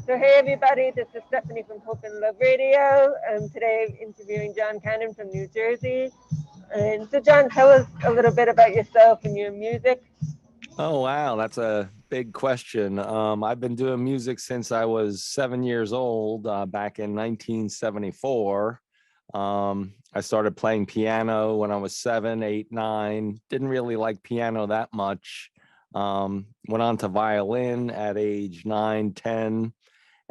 So hey everybody, this is Stephanie from Hope and Love Radio. Today I'm interviewing John Cannon from New Jersey. And so John, tell us a little bit about yourself and your music. Oh, wow. That's a big question. I've been doing music since I was 7 years old, back in 1974. I started playing piano when I was 7, 8, 9. Didn't really like piano that much. Went on to violin at age 9, 10,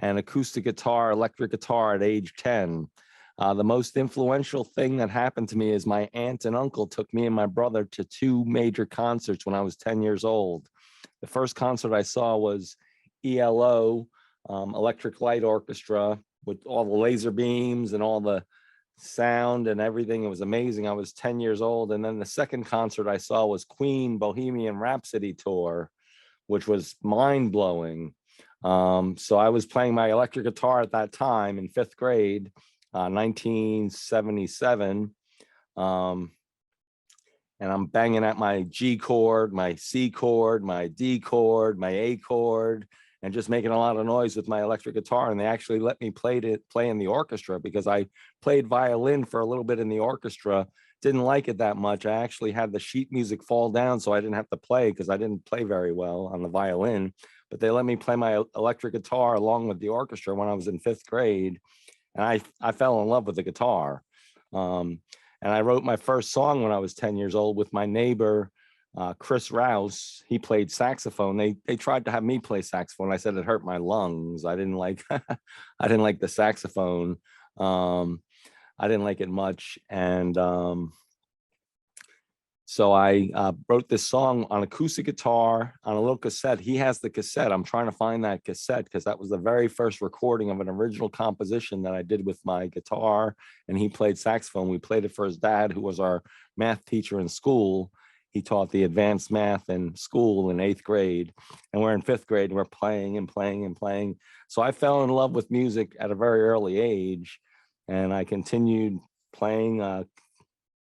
and acoustic guitar, electric guitar at age 10. The most influential thing that happened to me is my aunt and uncle took me and my brother to two major concerts when I was 10 years old. The first concert I saw was ELO, Electric Light Orchestra, with all the laser beams and all the sound and everything. It was amazing. I was 10 years old. And then the second concert I saw was Queen Bohemian Rhapsody Tour, which was mind blowing. So I was playing my electric guitar at that time in fifth grade, 1977. And I'm banging at my G chord, my C chord, my D chord, my A chord, and just making a lot of noise with my electric guitar. And they actually let me play in the orchestra because I played violin for a little bit in the orchestra. Didn't like it that much. I actually had the sheet music fall down so I didn't have to play because I didn't play very well on the violin. But they let me play my electric guitar along with the orchestra when I was in fifth grade. And I fell in love with the guitar. And I wrote my first song when I was 10 years old with my neighbor, Chris Rouse. He played saxophone. They tried to have me play saxophone. I said it hurt my lungs. I didn't like I didn't like the saxophone. I didn't like it much. And so I wrote this song on acoustic guitar on a little cassette. He has the cassette. I'm trying to find that cassette because that was the very first recording of an original composition that I did with my guitar, and he played saxophone. We played it for his dad, who was our math teacher in school. He taught the advanced math in school in eighth grade, and we're in fifth grade, and we're playing and playing and playing. So I fell in love with music at a very early age, and I continued playing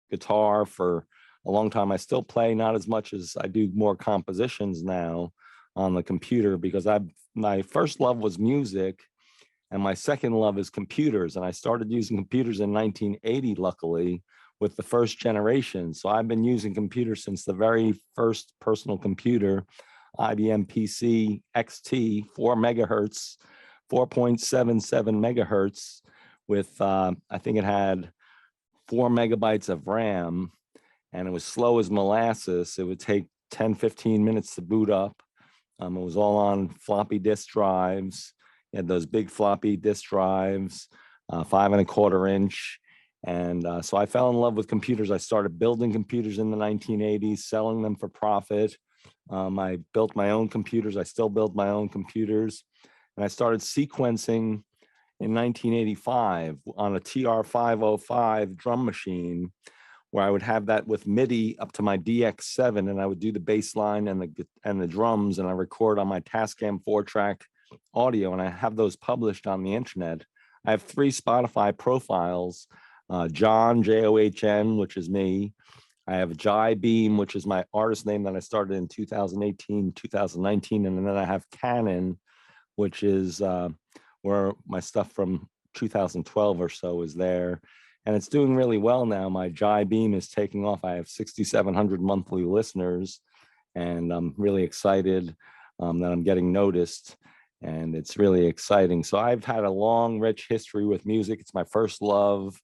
guitar for a long time. I still play, not as much as I do more compositions now on the computer, because my first love was music and my second love is computers. And I started using computers in 1980, luckily, with the first generation. So I've been using computers since the very first personal computer, IBM PC XT, 4 megahertz, 4.77 megahertz with, I think it had 4 megabytes of RAM, and it was slow as molasses. It would take 10, 15 minutes to boot up. It was all on floppy disk drives. You had those big floppy disk drives, 5.25 inch. And so I fell in love with computers. I started building computers in the 1980s, selling them for profit. I built my own computers. I still build my own computers. And I started sequencing in 1985 on a TR-505 drum machine, where I would have that with MIDI up to my DX7, and I would do the bass line and the drums, and I record on my Tascam 4-track audio, and I have those published on the internet. I have 3 Spotify profiles, John, John, which is me. I have Jai Beam, which is my artist name that I started in 2018, 2019, and then I have Canon, which is where my stuff from 2012 or so is there. And it's doing really well now. My Jai Beam is taking off. I have 6,700 monthly listeners, and I'm really excited that I'm getting noticed, and it's really exciting. So I've had a long, rich history with music. It's my first love.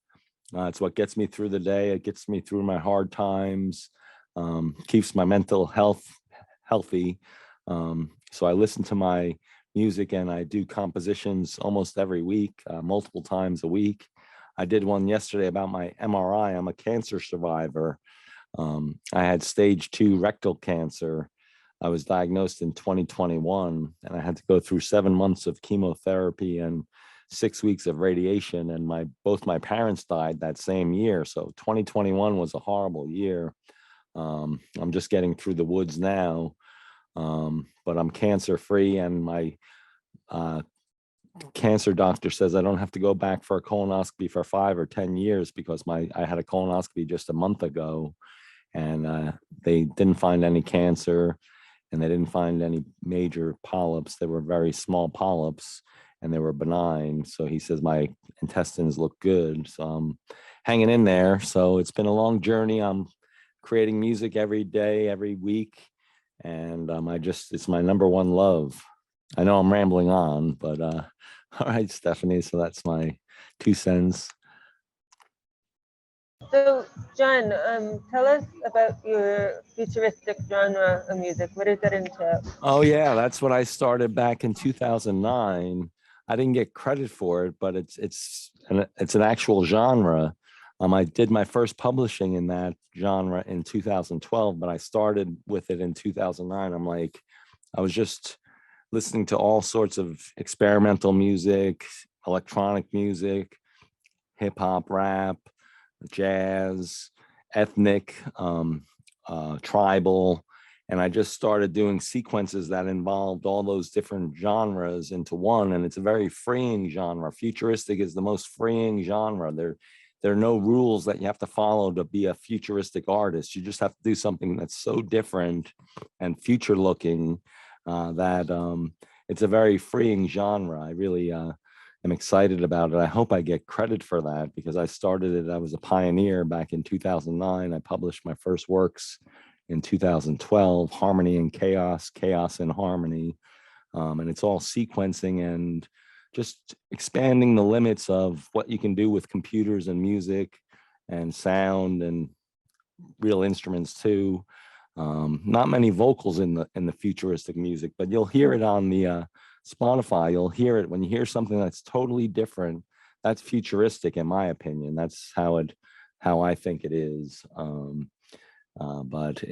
It's what gets me through the day. It gets me through my hard times, keeps my mental health healthy. So I listen to my music, and I do compositions almost every week, multiple times a week. I did one yesterday about my MRI. I'm a cancer survivor. I had stage 2 rectal cancer. I was diagnosed in 2021, and I had to go through 7 months of chemotherapy and 6 weeks of radiation. And both my parents died that same year. So 2021 was a horrible year. I'm just getting through the woods now, but I'm cancer free, and my cancer doctor says I don't have to go back for a colonoscopy for 5 or 10 years, because I had a colonoscopy just a month ago, and they didn't find any cancer, and they didn't find any major polyps. They were very small polyps, and they were benign. So he says my intestines look good. So I'm hanging in there. So it's been a long journey. I'm creating music every day, every week. And it's my number one love. I know I'm rambling on, but all right, Stefanie. So that's my 2 cents. So, John, tell us about your futuristic genre of music. What does that entail? Oh yeah, that's what I started back in 2009. I didn't get credit for it, but it's an actual genre. I did my first publishing in that genre in 2012, but I started with it in 2009. I was just listening to all sorts of experimental music, electronic music, hip hop, rap, jazz, ethnic, tribal. And I just started doing sequences that involved all those different genres into one. And it's a very freeing genre. Futuristic is the most freeing genre. There are no rules that you have to follow to be a futuristic artist. You just have to do something that's so different and future looking that it's a very freeing genre. I really am excited about it. I hope I get credit for that because I started it. I was a pioneer back in 2009. I published my first works in 2012, Harmony and Chaos, Chaos and Harmony. And it's all sequencing and just expanding the limits of what you can do with computers and music and sound and real instruments too. Not many vocals in the futuristic music, but you'll hear it on the Spotify. You'll hear it when you hear something that's totally different. That's futuristic, in my opinion. That's how I think it is. But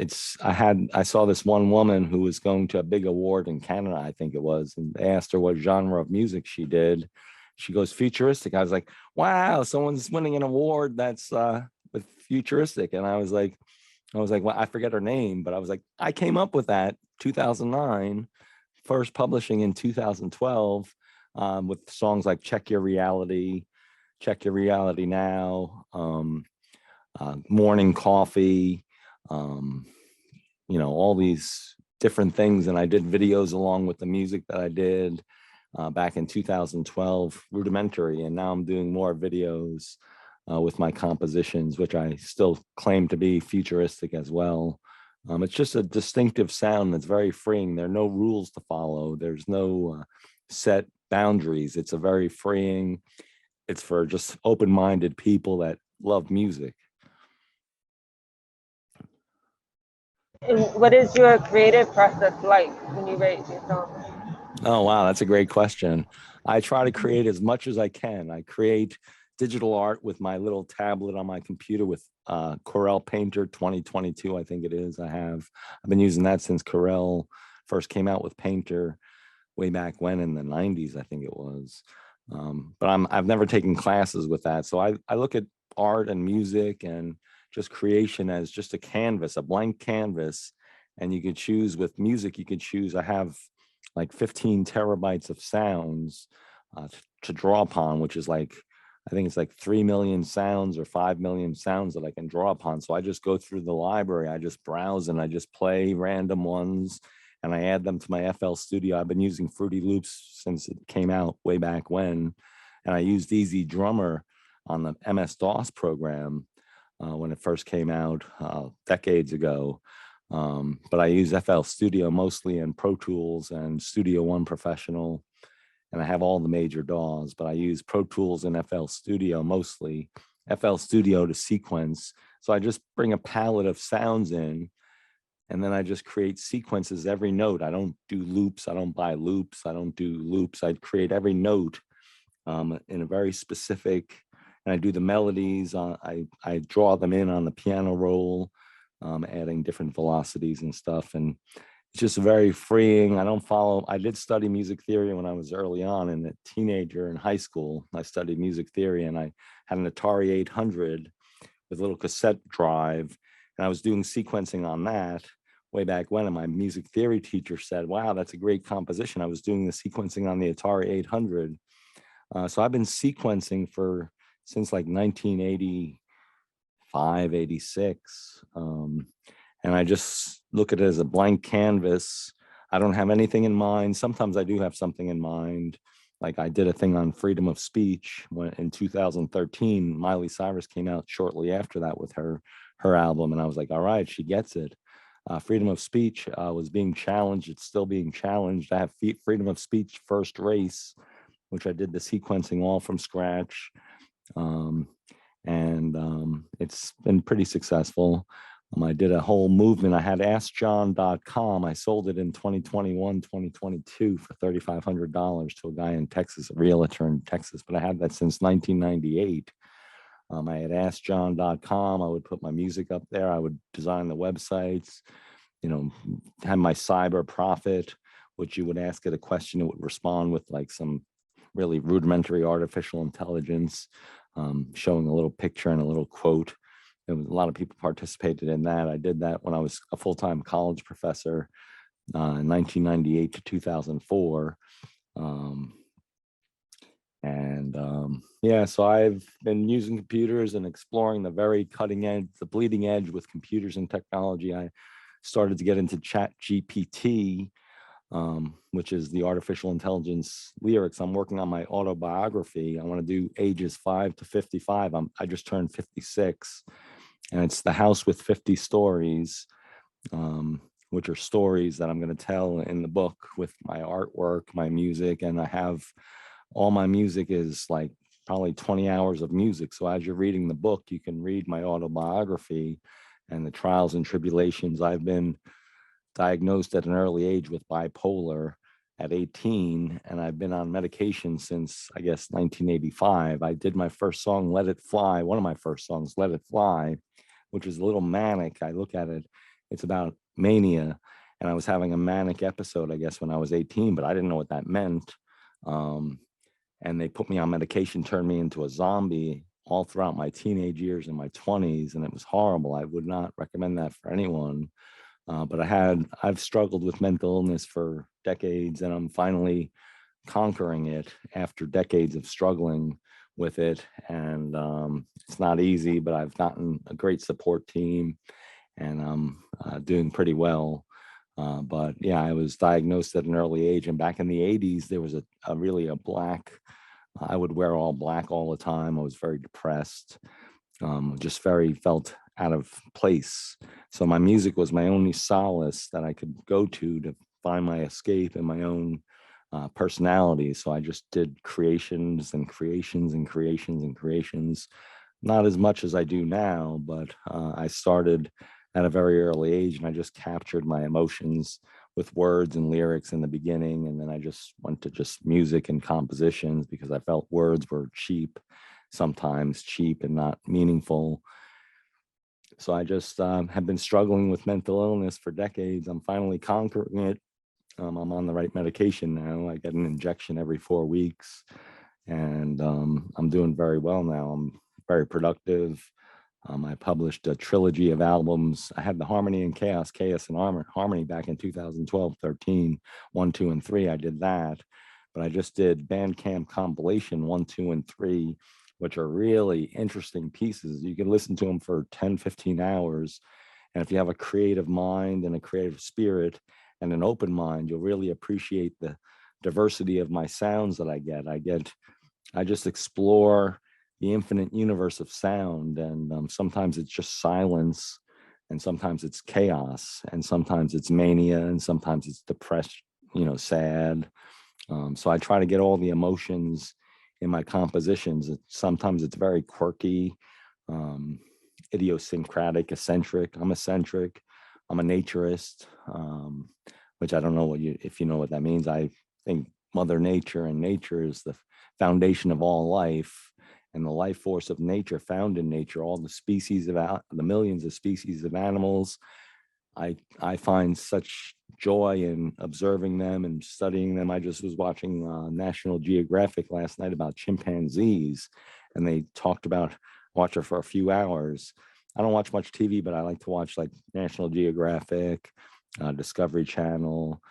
I saw this one woman who was going to a big award in Canada, I think it was, and they asked her what genre of music she did. She goes, futuristic. I was like, wow, someone's winning an award that's with futuristic. And I was like, well, I forget her name, but I was like, I came up with that 2009, first publishing in 2012 with songs like Check Your Reality Now, Morning Coffee, all these different things. And I did videos along with the music that I did back in 2012, rudimentary. And now I'm doing more videos with my compositions, which I still claim to be futuristic as well. It's just a distinctive sound that's very freeing. There are no rules to follow. There's no set boundaries. It's a very freeing, it's for just open-minded people that love music. And what is your creative process like when you write your songs? Oh, wow. That's a great question. I try to create as much as I can. I create digital art with my little tablet on my computer with Corel Painter 2022, I think it is. I've been using that since Corel first came out with Painter way back when in the 90s, I think it was. But I've never taken classes with that. So I look at art and music and just creation as just a canvas, a blank canvas. And you could choose with music, you could choose, I have like 15 terabytes of sounds to draw upon, which is like, I think it's like 3 million sounds or 5 million sounds that I can draw upon. So I just go through the library, I just browse and I just play random ones and I add them to my FL Studio. I've been using Fruity Loops since it came out way back when. And I used Easy Drummer on the MS-DOS program when it first came out decades ago. But I use FL Studio mostly and Pro Tools and Studio One Professional. And I have all the major DAWs, but I use Pro Tools and FL Studio mostly, FL Studio to sequence. So I just bring a palette of sounds in, and then I just create sequences every note. I don't do loops. I don't buy loops. I don't do loops. I create every note in a very specific, and I do the melodies. I draw them in on the piano roll, adding different velocities and stuff. And it's just very freeing. I did study music theory when I was early on and a teenager in high school. I studied music theory and I had an Atari 800 with a little cassette drive. And I was doing sequencing on that way back when. And my music theory teacher said, wow, that's a great composition. I was doing the sequencing on the Atari 800. So I've been sequencing since like 1985, 86. And I just look at it as a blank canvas. I don't have anything in mind. Sometimes I do have something in mind. like I did a thing on freedom of speech when in 2013. Miley Cyrus came out shortly after that with her album, and I was like, all right, she gets it. Freedom of speech was being challenged. It's still being challenged. I have freedom of speech first race, which I did the sequencing all from scratch. Um, and it's been pretty successful. I did a whole movement. I had AskJohn.com. I sold it in 2021, 2022 for $3,500 to a guy in Texas, a realtor in Texas, but I had that since 1998. I had AskJohn.com. I would put my music up there. I would design the websites, have my cyber prophet, which you would ask it a question, it would respond with like some really rudimentary artificial intelligence, showing a little picture and a little quote. A lot of people participated in that. I did that when I was a full-time college professor in 1998 to 2004. Yeah, so I've been using computers and exploring the very cutting edge, the bleeding edge with computers and technology. I started to get into Chat GPT, which is the artificial intelligence lyrics. I'm working on my autobiography. I want to do ages 5 to 55. I just turned 56, and it's the house with 50 stories, which are stories that I'm going to tell in the book with my artwork, my music, and I have all my music is like probably 20 hours of music. So as you're reading the book, you can read my autobiography and the trials and tribulations. I've been diagnosed at an early age with bipolar at 18, and I've been on medication since, I guess, 1985. I did my first song, Let It Fly, one of my first songs, Let It Fly, which is a little manic. I look at it, it's about mania. And I was having a manic episode, I guess, when I was 18, but I didn't know what that meant. And they put me on medication, turned me into a zombie all throughout my teenage years and my 20s. And it was horrible. I would not recommend that for anyone. But I've struggled with mental illness for decades, and I'm finally conquering it after decades of struggling with it. And it's not easy, but I've gotten a great support team, and I'm doing pretty well. But yeah, I was diagnosed at an early age, and back in the 80s, there was I would wear all black all the time. I was very depressed, just very felt out of place. So my music was my only solace that I could go to find my escape in my own personality. So I just did creations and creations and creations and creations, not as much as I do now, but I started at a very early age, and I just captured my emotions with words and lyrics in the beginning. And then I just went to just music and compositions because I felt words were sometimes cheap and not meaningful. So I just have been struggling with mental illness for decades. I'm finally conquering it. I'm on the right medication now. I get an injection every 4 weeks, and I'm doing very well now. I'm very productive. I published a trilogy of albums. I had the Harmony and Chaos, Chaos and Harmony back in 2012, 13, 1, 2, and 3. I did that. But I just did Bandcamp compilation 1, 2, and 3, which are really interesting pieces. You can listen to them for 10, 15 hours. And if you have a creative mind and a creative spirit and an open mind, you'll really appreciate the diversity of my sounds that I get. I just explore the infinite universe of sound. And sometimes it's just silence, and sometimes it's chaos, and sometimes it's mania, and sometimes it's depressed, sad. So I try to get all the emotions in my compositions. Sometimes it's very quirky, idiosyncratic, eccentric. I'm eccentric. I'm a naturist, which I don't know if you know what that means. I think Mother Nature and nature is the foundation of all life, and the life force of nature found in nature, all the millions of species of animals. I find such joy in observing them and studying them. I just was watching National Geographic last night about chimpanzees, and they talked about watch it for a few hours. I don't watch much TV, but I like to watch like National Geographic, Discovery Channel,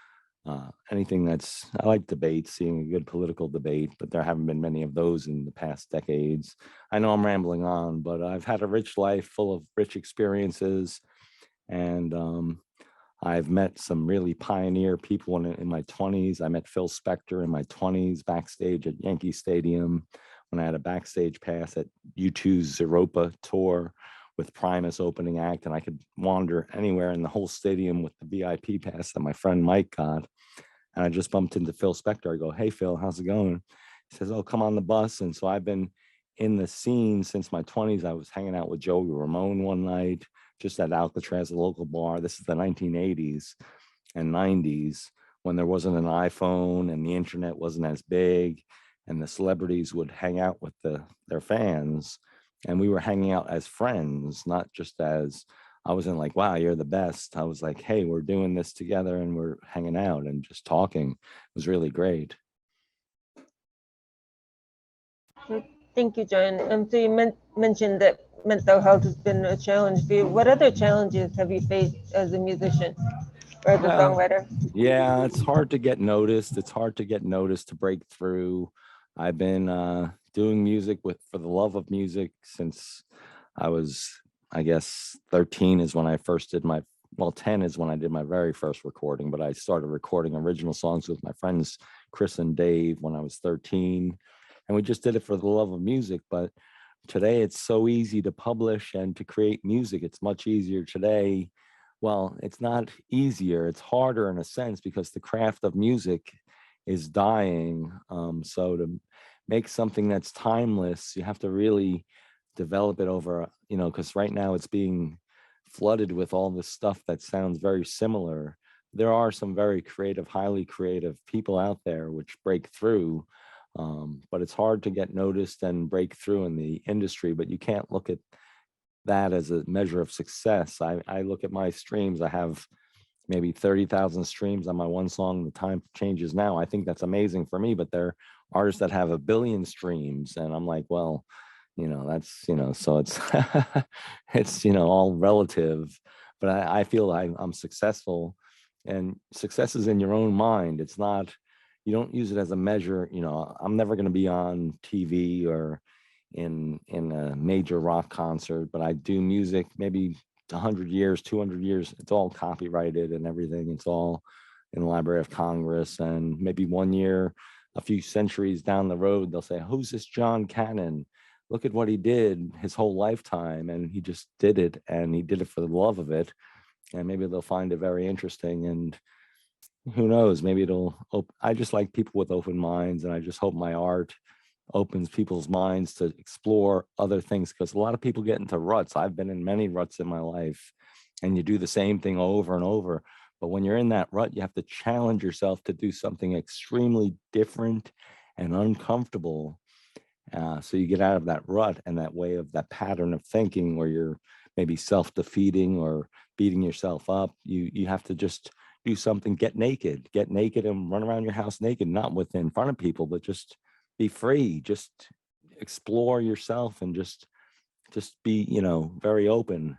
anything I like debates, seeing a good political debate, but there haven't been many of those in the past decades. I know I'm rambling on, but I've had a rich life full of rich experiences. And I've met some really pioneer people in my 20s. I met Phil Spector in my 20s backstage at Yankee Stadium when I had a backstage pass at U2's Europa tour with Primus opening act, and I could wander anywhere in the whole stadium with the VIP pass that my friend Mike got. And I just bumped into Phil Spector. I go, "Hey, Phil, how's it going?" He says, "Oh, come on the bus." And so I've been in the scene since my 20s. I was hanging out with Joey Ramone one night, just at Alcatraz, a local bar. This is the 1980s and 90s when there wasn't an iPhone and the internet wasn't as big, and the celebrities would hang out with their fans. And we were hanging out as friends, not just as, I wasn't like, "Wow, you're the best." I was like, "Hey, we're doing this together and we're hanging out and just talking." It was really great. Thank you, John. So you mentioned that mental health has been a challenge for you. What other challenges have you faced as a musician or as a Well, songwriter? yeah, it's hard to get noticed. It's hard to get noticed to break through. I've been doing music for the love of music since I was, I guess, 13 is when I first did my, well, 10 is when I did my very first recording, but I started recording original songs with my friends, Chris and Dave, when I was 13. And we just did it for the love of music. But today it's so easy to publish and to create music. It's much easier today. Well, it's not easier, it's harder in a sense because the craft of music is dying. So to make something that's timeless, you have to really develop it over, because right now it's being flooded with all this stuff that sounds very similar. There are some very creative, highly creative people out there which break through, but it's hard to get noticed and break through in the industry. But you can't look at that as a measure of success. I look at my streams. I have maybe 30,000 streams on my one song, The Time Changes Now. I think that's amazing for me, but there are artists that have 1 billion streams. And I'm like, well, that's, so it's, it's, all relative. But I feel I'm successful, and success is in your own mind. It's not, you don't use it as a measure. I'm never going to be on TV or in a major rock concert, but I do music maybe 100 years, 200 years. It's all copyrighted and everything. It's all in the Library of Congress. And maybe one year, a few centuries down the road, they'll say, "Who's this John Cannon? Look at what he did his whole lifetime." And he just did it, and he did it for the love of it. And maybe they'll find it very interesting. And who knows, maybe I just like people with open minds. And I just hope my art opens people's minds to explore other things, because a lot of people get into ruts. I've been in many ruts in my life, and you do the same thing over and over. But when you're in that rut, you have to challenge yourself to do something extremely different and uncomfortable. So you get out of that rut and that way of that pattern of thinking where you're maybe self-defeating or beating yourself up. You have to just do something, get naked and run around your house naked, not in front of people, but just be free, just explore yourself and just be, very open.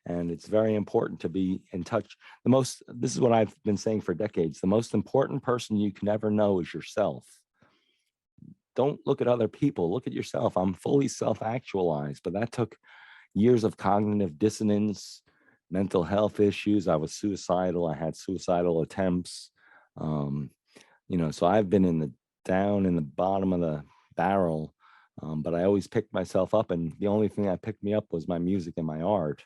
And it's very important to be in touch. This is what I've been saying for decades: the most important person you can ever know is yourself. Don't look at other people, look at yourself. I'm fully self-actualized, but that took years of cognitive dissonance, mental health issues. I was suicidal. I had suicidal attempts. Um, so I've been down in the bottom of the barrel, but I always picked myself up. And the only thing that picked me up was my music and my art.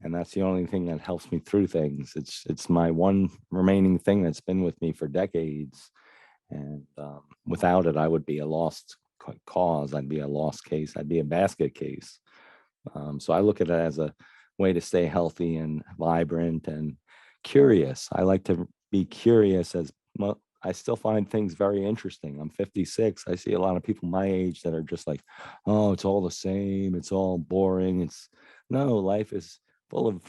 And that's the only thing that helps me through things. It's my one remaining thing that's been with me for decades. And without it, I would be a lost cause. I'd be a lost case. I'd be a basket case. So I look at it as a way to stay healthy and vibrant and curious. I like to be curious. I still find things very interesting. I'm 56. I see a lot of people my age that are just like, "Oh, it's all the same. It's all boring." No, life is full of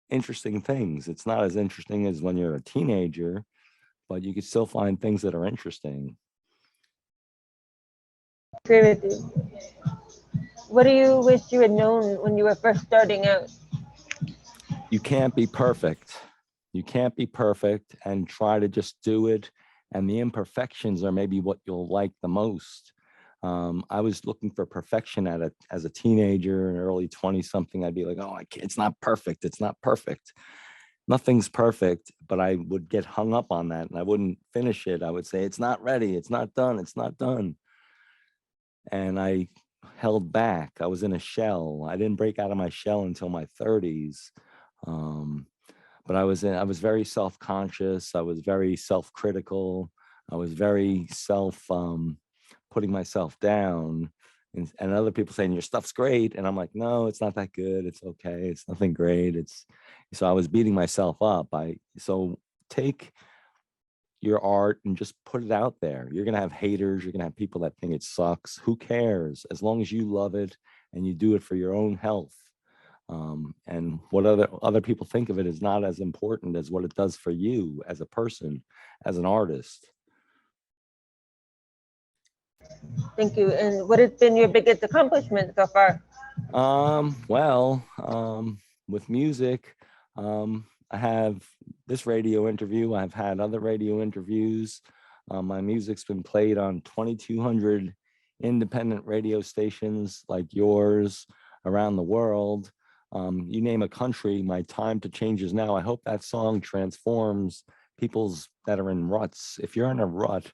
interesting things. It's not as interesting as when you're a teenager, but you can still find things that are interesting. Agree with you. What do you wish you had known when you were first starting out? You can't be perfect. You can't be perfect, and try to just do it. And the imperfections are maybe what you'll like the most. I was looking for perfection as a teenager and early 20 something. I'd be like, "Oh, it's not perfect. It's not perfect." nothing's perfect, but I would get hung up on that and I wouldn't finish it. I would say, it's not ready, it's not done, it's not done. And I held back. I was in a shell. I didn't break out of my shell until my 30s. Um, but I was very self-conscious. I was very self-critical. I was very putting myself down, and other people saying your stuff's great. And I'm like, no, it's not that good. It's okay. It's nothing great. So I was beating myself up. So take your art and just put it out there. You're going to have haters. You're going to have people that think it sucks. Who cares? As long as you love it and you do it for your own health. And what other people think of it is not as important as what it does for you as a person, as an artist. Thank you. And what has been your biggest accomplishment so far? Well, with music, I have this radio interview. I've had other radio interviews. My music's been played on 2,200 independent radio stations like yours around the world. You name a country, my time to change is now. I hope that song transforms people's that are in ruts. If you're in a rut,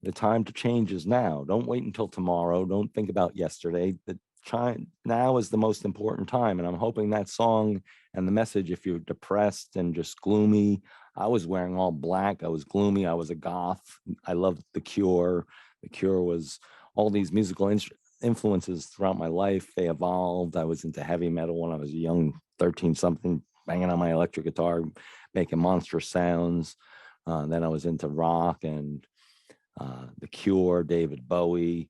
the time to change is now. Don't wait until tomorrow. Don't think about yesterday. Now is the most important time. And I'm hoping that song and the message, if you're depressed and just gloomy, I was wearing all black. I was gloomy. I was a goth. I loved The Cure. The Cure was all these musical influences throughout my life. They evolved. I was into heavy metal when I was a young 13 something, banging on my electric guitar, making monstrous sounds. Then I was into rock and The Cure, David Bowie,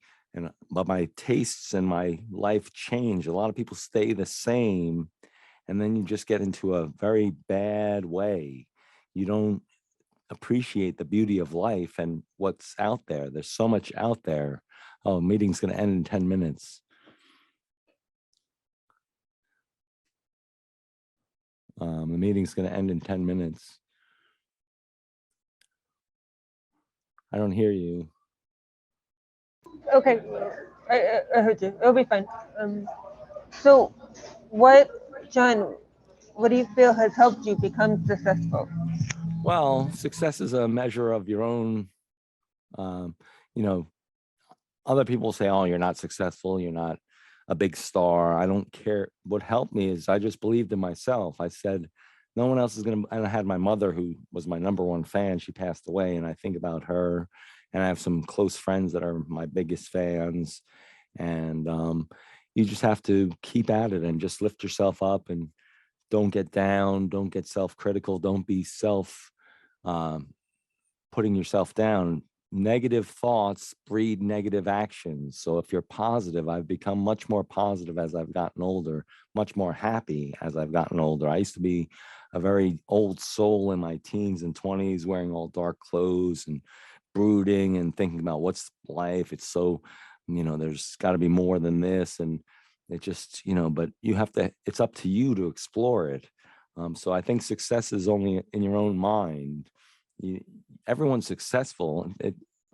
but my tastes and my life change. A lot of people stay the same, and then you just get into a very bad way. You don't appreciate the beauty of life and what's out there. There's so much out there. Oh, meeting's going to end in 10 minutes. The meeting's going to end in 10 minutes. I don't hear you. Okay, I heard you. It'll be fine. So, John, what do you feel has helped you become successful? Well, success is a measure of your own, you know, other people say, oh, you're not successful, you're not a big star. I don't care. What helped me is I just believed in myself. I said, no one else is going to, and I had my mother who was my #1 fan. She passed away, and I think about her, and I have some close friends that are my biggest fans. And you just have to keep at it and just lift yourself up and don't get down, don't get self-critical, don't be um, putting yourself down. Negative thoughts breed negative actions. So if you're positive, I've become much more positive as I've gotten older, much more happy as I've gotten older. I used to be a very old soul in my teens and 20s, wearing all dark clothes and brooding and thinking about what's life. It's so, there's got to be more than this. And it just, but you have to, it's up to you to explore it. So I think success is only in your own mind. Everyone's successful.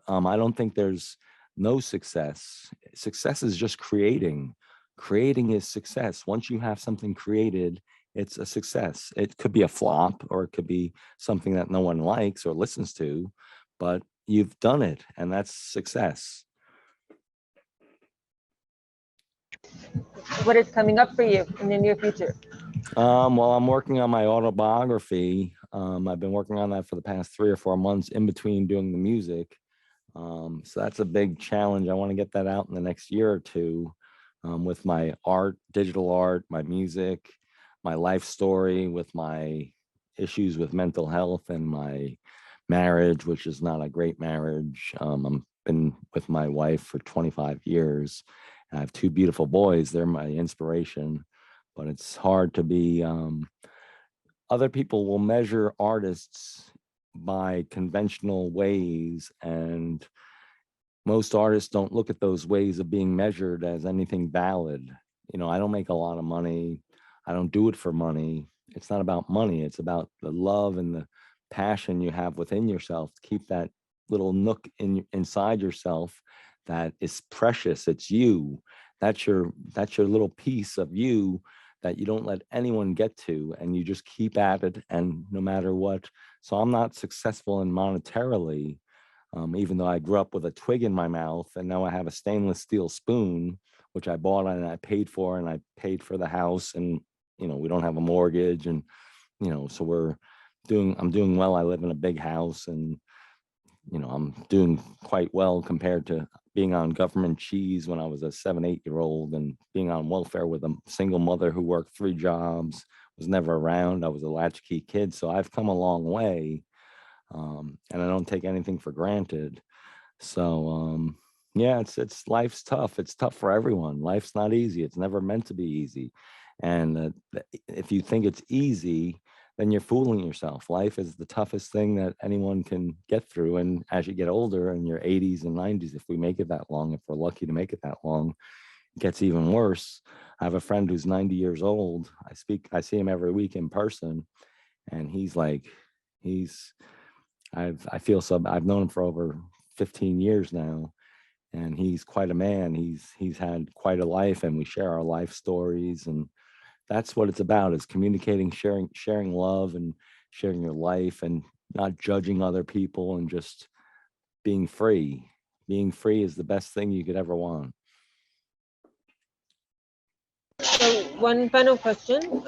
I don't think there's no success. Success is just creating. Creating is success. Once you have something created, it's a success. It could be a flop, or it could be something that no one likes or listens to, but you've done it, and that's success. What is coming up for you in the near future? Well, I'm working on my autobiography. I've been working on that for the past 3 or 4 months in between doing the music. So that's a big challenge. I want to get that out in the next year or two, with my art, digital art, my music, my life story, with my issues with mental health and my marriage, which is not a great marriage. I've been with my wife for 25 years. I have 2 beautiful boys. They're my inspiration, but it's hard to be, other people will measure artists by conventional ways, and most artists don't look at those ways of being measured as anything valid. I don't make a lot of money. I don't do it for money. It's not about money. It's about the love and the passion you have within yourself to keep that little nook inside yourself that is precious. It's you. That's your little piece of you that you don't let anyone get to, and you just keep at it, and no matter what. So I'm not successful in monetarily, even though I grew up with a twig in my mouth, and now I have a stainless steel spoon, which I bought and I paid for, and I paid for the house, and we don't have a mortgage, and so I'm doing well. I live in a big house, and I'm doing quite well compared to being on government cheese when I was a 7, 8-year-old, and being on welfare with a single mother who worked 3 jobs, was never around. I was a latchkey kid. So I've come a long way, and I don't take anything for granted. So yeah, it's life's tough. It's tough for everyone. Life's not easy. It's never meant to be easy. And if you think it's easy, then you're fooling yourself. Life is the toughest thing that anyone can get through. And as you get older, in your 80s and 90s, if we make it that long, if we're lucky to make it that long, it gets even worse. I have a friend who's 90 years old. I see him every week in person, and I've known him for over 15 years now, and he's quite a man. He's had quite a life, and we share our life stories, and that's what it's about, is communicating, sharing love, and sharing your life, and not judging other people, and just being free. Being free is the best thing you could ever want. So one final question,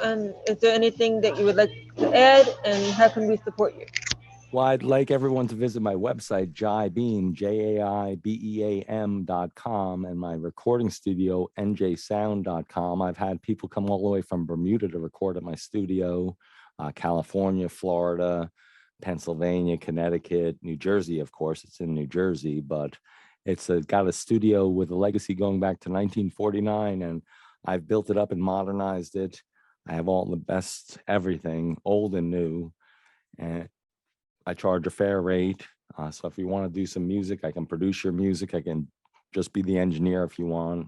is there anything that you would like to add, and how can we support you? Well, I'd like everyone to visit my website, JaiBeam, JAIBEAM.com, and my recording studio, njsound.com. I've had people come all the way from Bermuda to record at my studio, California, Florida, Pennsylvania, Connecticut, New Jersey. Of course, it's in New Jersey, but it's got a studio with a legacy going back to 1949, and I've built it up and modernized it. I have all the best everything, old and new, and I charge a fair rate. So if you want to do some music, I can produce your music. I can just be the engineer if you want.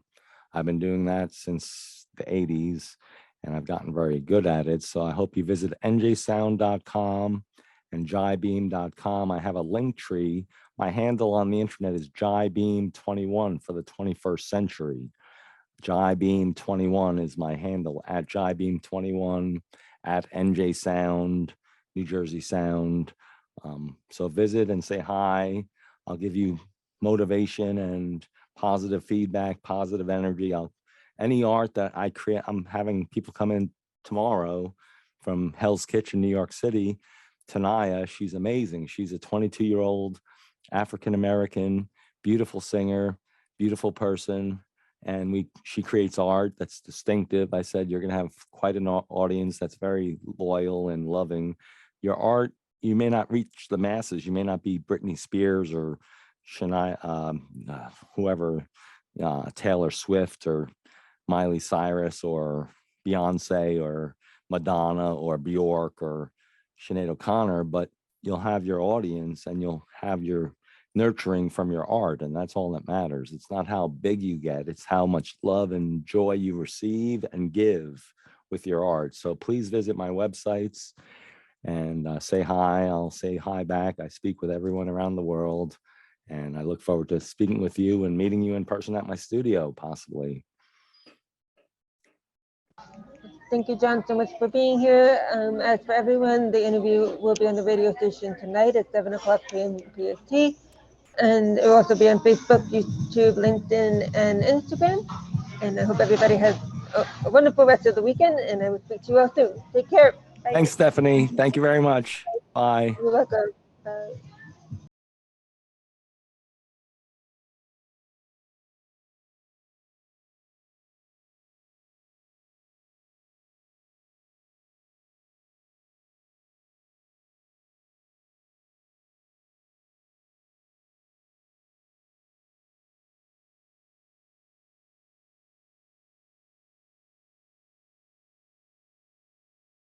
I've been doing that since the 80s, and I've gotten very good at it. So I hope you visit njsound.com and jaibeam.com. I have a link tree. My handle on the internet is jaibeam21 for the 21st century. jaibeam21 is my handle, at jaibeam21, at njsound, New Jersey Sound. So visit and say hi. I'll give you motivation and positive feedback, positive energy. Any art that I create, I'm having people come in tomorrow from Hell's Kitchen, New York City. Tanaya, she's amazing. She's a 22-year-old African-American, beautiful singer, beautiful person. And she creates art that's distinctive. I said, you're going to have quite an audience that's very loyal and loving. Your art, you may not reach the masses. You may not be Britney Spears or whoever, Taylor Swift or Miley Cyrus or Beyonce or Madonna or Bjork or Sinead O'Connor, but you'll have your audience, and you'll have your nurturing from your art, and that's all that matters. It's not how big you get, it's how much love and joy you receive and give with your art. So please visit my websites and say hi. I'll say hi back. I speak with everyone around the world, and I look forward to speaking with you and meeting you in person at my studio, possibly. Thank you, John, so much for being here. As for everyone, the interview will be on the radio station tonight at 7:00 p.m. PST. And it will also be on Facebook, YouTube, LinkedIn, and Instagram. And I hope everybody has a wonderful rest of the weekend, and I will speak to you all soon. Take care. Bye. Thanks, Stephanie. Thank you very much. Bye. You're welcome. Bye.